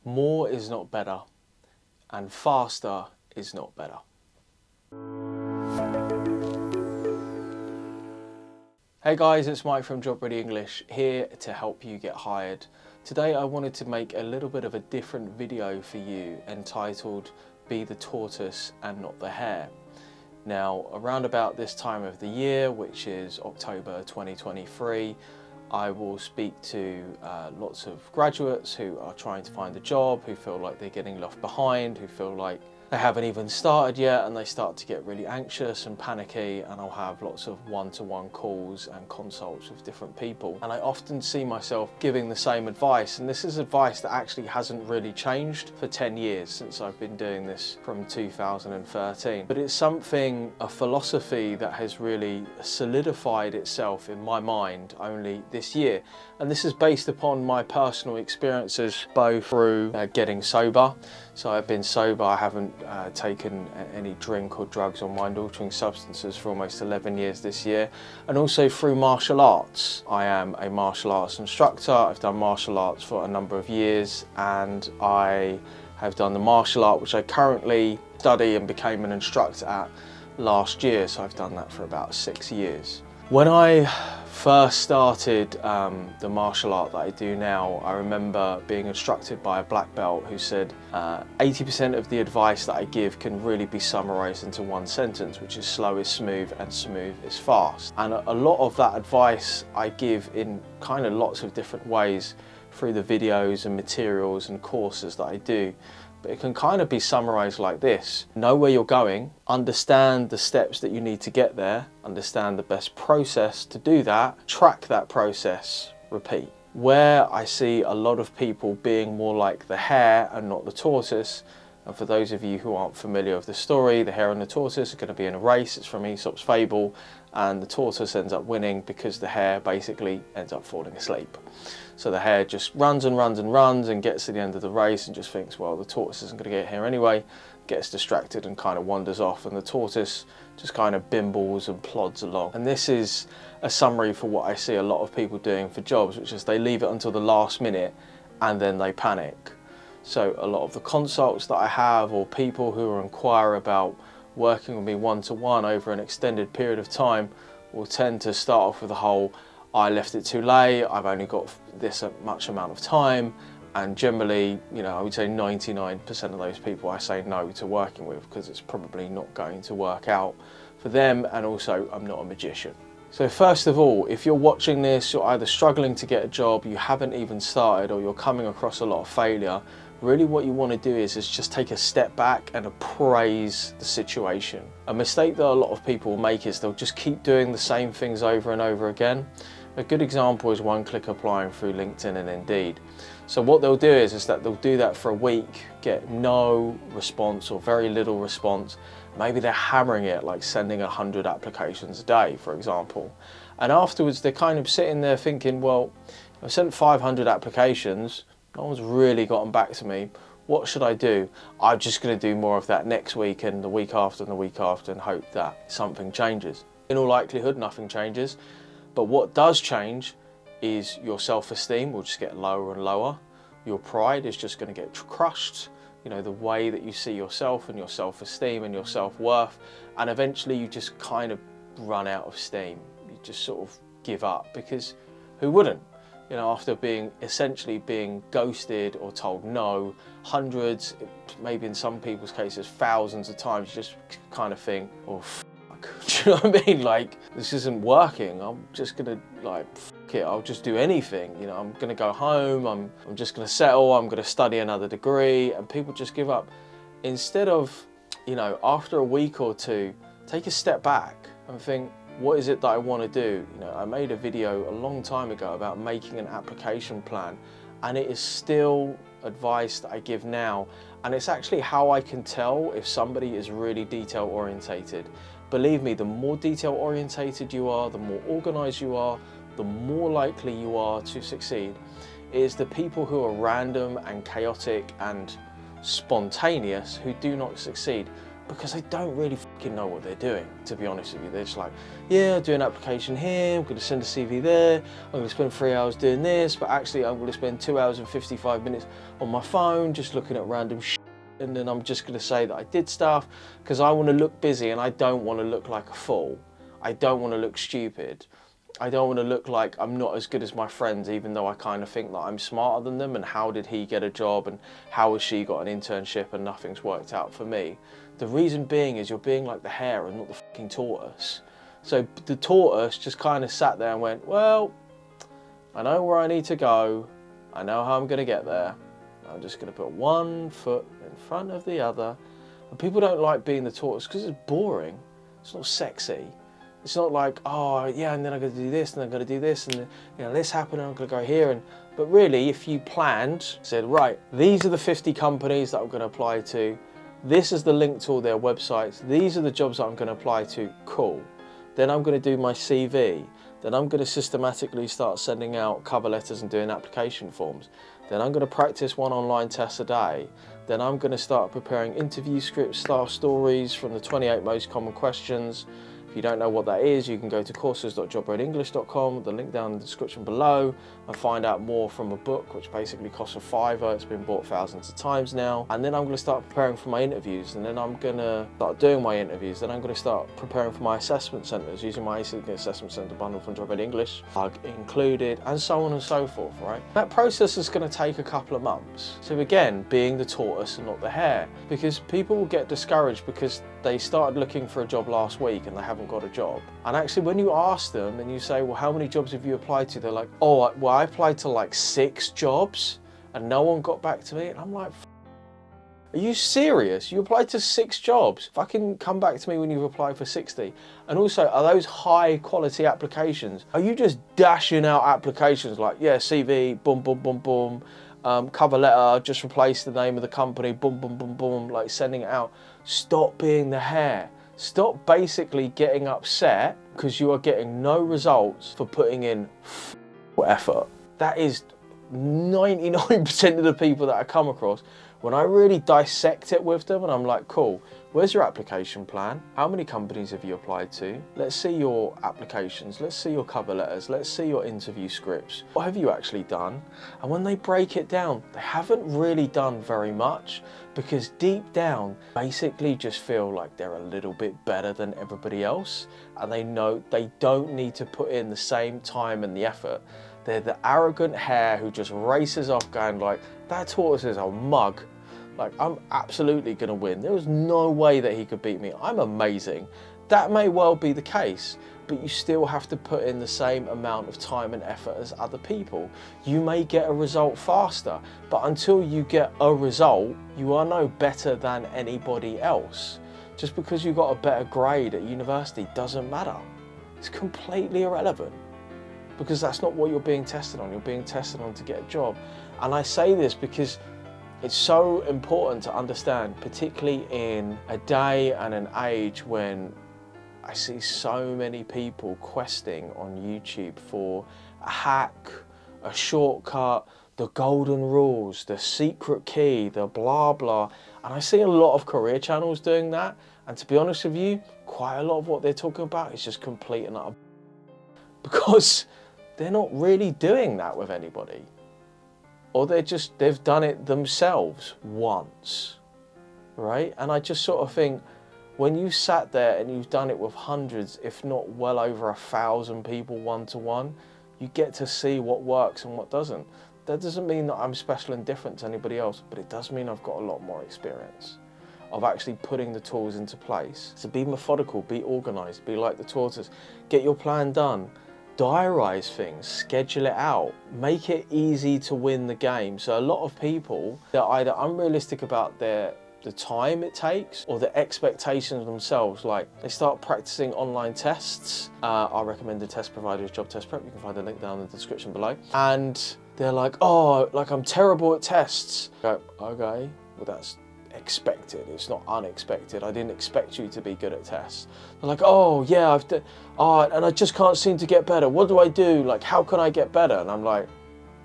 More is not better, and faster is not better. Hey guys, it's Mike from Job Ready English, here to help you get hired. Today I wanted to make a little bit of a different video for you entitled Be the Tortoise and Not the Hare. Now, around about this time of the year, which is October 2023, I will speak to lots of graduates who are trying to find a job, who feel like they're getting left behind, who feel like they haven't even started yet and they start to get really anxious and panicky, and I'll have lots of one-to-one calls and consults with different people. And I often see myself giving the same advice, and this is advice that actually hasn't really changed for 10 years since I've been doing this from 2013. But it's something, a philosophy that has really solidified itself in my mind only this year. And this is based upon my personal experiences, both through getting sober. So I've been sober, I haven't taken any drink or drugs or mind-altering substances for almost 11 years this year, and also through martial arts. I am a martial arts instructor. I've done martial arts for a number of years, and I have done the martial art which I currently study and became an instructor at last year, so I've done that for about 6 years. When I first started the martial art that I do now, I remember being instructed by a black belt who said 80% of the advice that I give can really be summarized into one sentence, which is slow is smooth and smooth is fast. And a lot of that advice I give in kind of lots of different ways through the videos and materials and courses that I do. But it can kind of be summarized like this. Know where you're going, understand the steps that you need to get there, understand the best process to do that, track that process, repeat. Where I see a lot of people being more like the hare and not the tortoise, and for those of you who aren't familiar with the story, the hare and the tortoise are going to be in a race. It's from Aesop's fable, and the tortoise ends up winning because the hare basically ends up falling asleep. So the hare just runs and runs and runs and gets to the end of the race and just thinks, well, the tortoise isn't going to get here anyway, gets distracted and kind of wanders off, and the tortoise just kind of bimbles and plods along. And this is a summary for what I see a lot of people doing for jobs, which is they leave it until the last minute and then they panic. So a lot of the consults that I have, or people who inquire about working with me one-to-one over an extended period of time, will tend to start off with the whole, I left it too late, I've only got this much amount of time, and generally, you know, I would say 99% of those people I say no to working with because it's probably not going to work out for them, and also I'm not a magician. So first of all, if you're watching this, you're either struggling to get a job, you haven't even started, or you're coming across a lot of failure, really what you want to do is just take a step back and appraise the situation. A mistake that a lot of people make is they'll just keep doing the same things over and over again. A good example is one-click applying through LinkedIn and Indeed. So what they'll do is that they'll do that for a week, get no response or very little response. Maybe they're hammering it, like sending 100 applications a day, for example. And afterwards they're kind of sitting there thinking, well, I've sent 500 applications, no one's really gotten back to me. What should I do? I'm just going to do more of that next week and the week after and the week after and hope that something changes. In all likelihood, nothing changes. But what does change is your self-esteem will just get lower and lower. Your pride is just going to get crushed. You know, the way that you see yourself and your self-esteem and your self-worth. And eventually you just kind of run out of steam. You just sort of give up, because who wouldn't? You know, after essentially being ghosted or told no hundreds, maybe in some people's cases thousands of times, you just kind of think, oh fuck, do you know what I mean? Like, this isn't working, I'm just gonna, like, fuck it, I'll just do anything, you know, I'm gonna go home, I'm just gonna settle, I'm gonna study another degree, and people just give up. Instead of, you know, after a week or two, take a step back and think, what is it that I want to do? You know, I made a video a long time ago about making an application plan, and it is still advice that I give now, and it's actually how I can tell if somebody is really detail orientated. Believe me, the more detail orientated you are, the more organized you are, the more likely you are to succeed. It is the people who are random and chaotic and spontaneous who do not succeed. because they don't really fucking know what they're doing, to be honest with you. They're just like, yeah, I'll do an application here, I'm going to send a CV there, I'm going to spend 3 hours doing this, but actually I'm going to spend 2 hours and 55 minutes on my phone just looking at random shit, and then I'm just going to say that I did stuff because I want to look busy and I don't want to look like a fool. I don't want to look stupid. I don't want to look like I'm not as good as my friends, even though I kind of think that I'm smarter than them, and how did he get a job and how has she got an internship and nothing's worked out for me. The reason being is you're being like the hare and not the fucking tortoise. So the tortoise just kind of sat there and went, well, I know where I need to go. I know how I'm going to get there. I'm just going to put one foot in front of the other. And people don't like being the tortoise because it's boring. It's not sexy. It's not like, oh yeah, and then I'm going to do this, and I'm going to do this, and then, you know, this happened, and I'm going to go here. But really, if you planned, said, right, these are the 50 companies that I'm going to apply to. This is the link to all their websites. These are the jobs that I'm going to apply to. Cool. Then I'm going to do my CV. Then I'm going to systematically start sending out cover letters and doing application forms. Then I'm going to practice 1 online test a day. Then I'm going to start preparing interview scripts, staff stories from the 28 most common questions. If you don't know what that is, you can go to courses.jobreadenglish.com, the link down in the description below, and find out more from a book, which basically costs a £5. It's been bought thousands of times now. And then I'm going to start preparing for my interviews, and then I'm going to start doing my interviews. Then I'm going to start preparing for my assessment centres, using my ACE Assessment Centre bundle from Job Ready English, included, and so on and so forth, right? That process is going to take a couple of months. So again, being the tortoise and not the hare, because people will get discouraged because they started looking for a job last week and they haven't got a job. And actually, when you ask them and you say, well, how many jobs have you applied to? They're like, oh, well, I applied to like 6 jobs and no one got back to me. And I'm like, are you serious? You applied to 6 jobs? Fucking come back to me when you've applied for 60. And also, are those high quality applications? Are you just dashing out applications like, yeah, CV, boom, boom, boom, boom, cover letter, just replace the name of the company, boom, boom, boom, boom, like sending it out? Stop being the hare. Stop basically getting upset because you are getting no results for putting in effort. That is 99% of the people that I come across. When I really dissect it with them and I'm like, cool, where's your application plan? How many companies have you applied to? Let's see your applications. Let's see your cover letters. Let's see your interview scripts. What have you actually done? And when they break it down, they haven't really done very much, because deep down, basically just feel like they're a little bit better than everybody else. And they know they don't need to put in the same time and the effort. They're the arrogant hare who just races off going like, that tortoise is a mug. Like, I'm absolutely going to win. There was no way that he could beat me. I'm amazing. That may well be the case, but you still have to put in the same amount of time and effort as other people. You may get a result faster, but until you get a result, you are no better than anybody else. Just because you got a better grade at university doesn't matter. It's completely irrelevant, because that's not what you're being tested on. You're being tested on to get a job. And I say this because it's so important to understand, particularly in a day and an age when I see so many people questing on YouTube for a hack, a shortcut, the golden rules, the secret key, the blah blah. And I see a lot of career channels doing that. And to be honest with you, quite a lot of what they're talking about is just complete and utter, because they're not really doing that with anybody. Or they've done it themselves once, right? And I just sort of think, when you sat there and you've done it with hundreds, if not well over 1,000 people one-to-one, you get to see what works and what doesn't. That doesn't mean that I'm special and different to anybody else, but it does mean I've got a lot more experience of actually putting the tools into place. So be methodical, be organized, be like the tortoise, get your plan done. Diarise things, schedule it out, make it easy to win the game. So a lot of people, they're either unrealistic about the time it takes or the expectations themselves. Like, they start practicing online tests. Our recommended test provider is Job Test Prep. You can find the link down in the description below. And they're like, oh, like I'm terrible at tests. I go, okay, well that's expected. It's not unexpected. I didn't expect you to be good at tests. They're like, oh yeah, and I just can't seem to get better. What do I do? Like, how can I get better? And I'm like,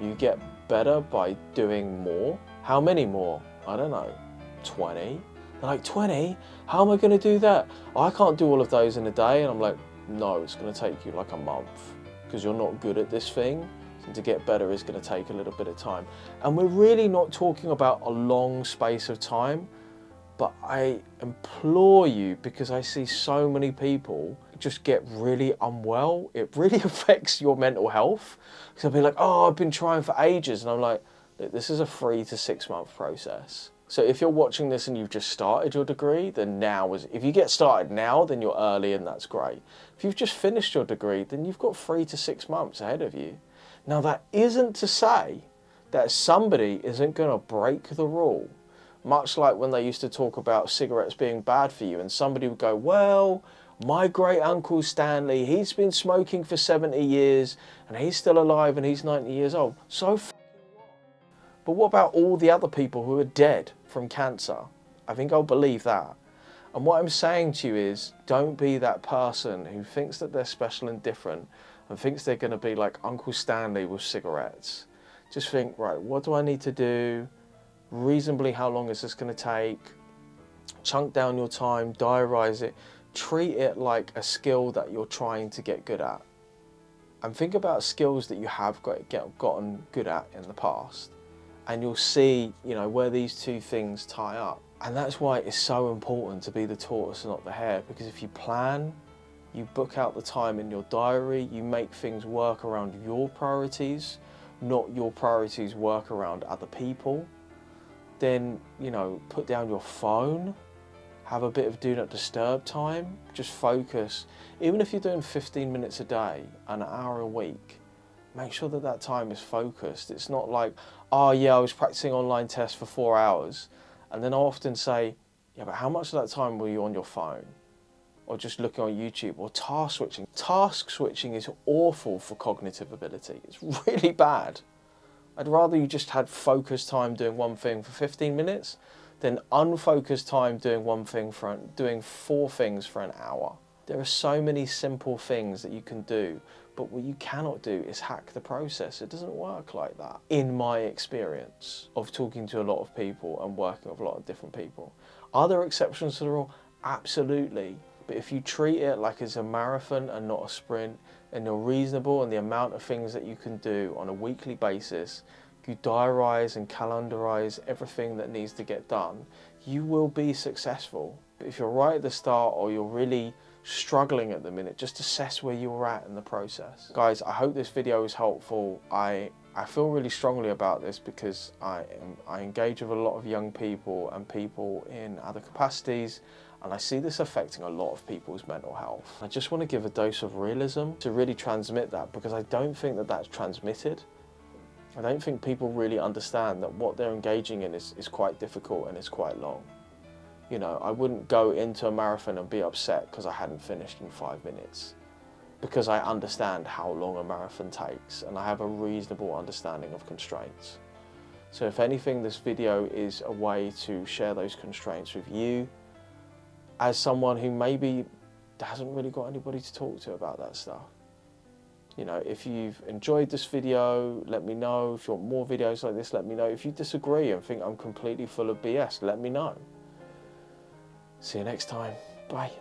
you get better by doing more. How many more? I don't know, 20. They're like, 20? How am I going to do that? I can't do all of those in a day. And I'm like, no, it's going to take you like a month because you're not good at this thing. And to get better is going to take a little bit of time. And we're really not talking about a long space of time, but I implore you, because I see so many people just get really unwell. It really affects your mental health. Because they'll be like, oh, I've been trying for ages. And I'm like, look, this is a 3 to 6 month process. So if you're watching this and you've just started your degree, then now is, if you get started now, then you're early and that's great. If you've just finished your degree, then you've got 3 to 6 months ahead of you. Now that isn't to say that somebody isn't going to break the rule. Much like when they used to talk about cigarettes being bad for you, and somebody would go, well, my great uncle Stanley, he's been smoking for 70 years and he's still alive and he's 90 years old. So but what about all the other people who are dead from cancer? I think I'll believe that. And what I'm saying to you is, don't be that person who thinks that they're special and different and thinks they're going to be like Uncle Stanley with cigarettes. Just think, right, what do I need to do? Reasonably, how long is this going to take? Chunk down your time, diarise it, treat it like a skill that you're trying to get good at. And think about skills that you have gotten good at in the past. And you'll see, where these two things tie up. And that's why it's so important to be the tortoise and not the hare, because if you plan, you book out the time in your diary, you make things work around your priorities, not your priorities work around other people, then, put down your phone, have a bit of do not disturb time, just focus. Even if you're doing 15 minutes a day, an hour a week, make sure that that time is focused. It's not like, oh yeah, I was practicing online tests for 4 hours. And then I often say, yeah, but how much of that time were you on your phone? Or just looking on YouTube, or task switching. Task switching is awful for cognitive ability. It's really bad. I'd rather you just had focused time doing one thing for 15 minutes than unfocused time doing doing 4 things for an hour. There are so many simple things that you can do, but what you cannot do is hack the process. It doesn't work like that, in my experience of talking to a lot of people and working with a lot of different people. Are there exceptions to the rule? Absolutely. But if you treat it like it's a marathon and not a sprint, and you're reasonable in the amount of things that you can do on a weekly basis, you diarise and calendarize everything that needs to get done, you will be successful. But if you're right at the start, or you're really struggling at the minute, just assess where you're at in the process. Guys, I hope this video is helpful. I feel really strongly about this because I engage with a lot of young people and people in other capacities, and I see this affecting a lot of people's mental health. I just want to give a dose of realism to really transmit that, because I don't think that that's transmitted. I don't think people really understand that what they're engaging in is quite difficult and it's quite long. I wouldn't go into a marathon and be upset because I hadn't finished in 5 minutes, because I understand how long a marathon takes and I have a reasonable understanding of constraints. So if anything, this video is a way to share those constraints with you as someone who maybe hasn't really got anybody to talk to about that stuff. If you've enjoyed this video, let me know. If you want more videos like this, let me know. If you disagree and think I'm completely full of BS, let me know. See you next time. Bye.